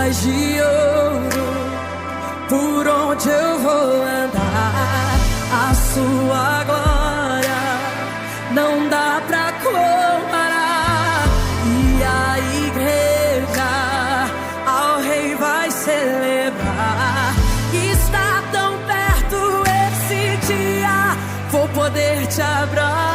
correias de ouro, por onde eu vou andar, a sua glória não dá pra comparar. E a igreja ao rei vai celebrar. Está tão perto esse dia, vou poder te abraçar.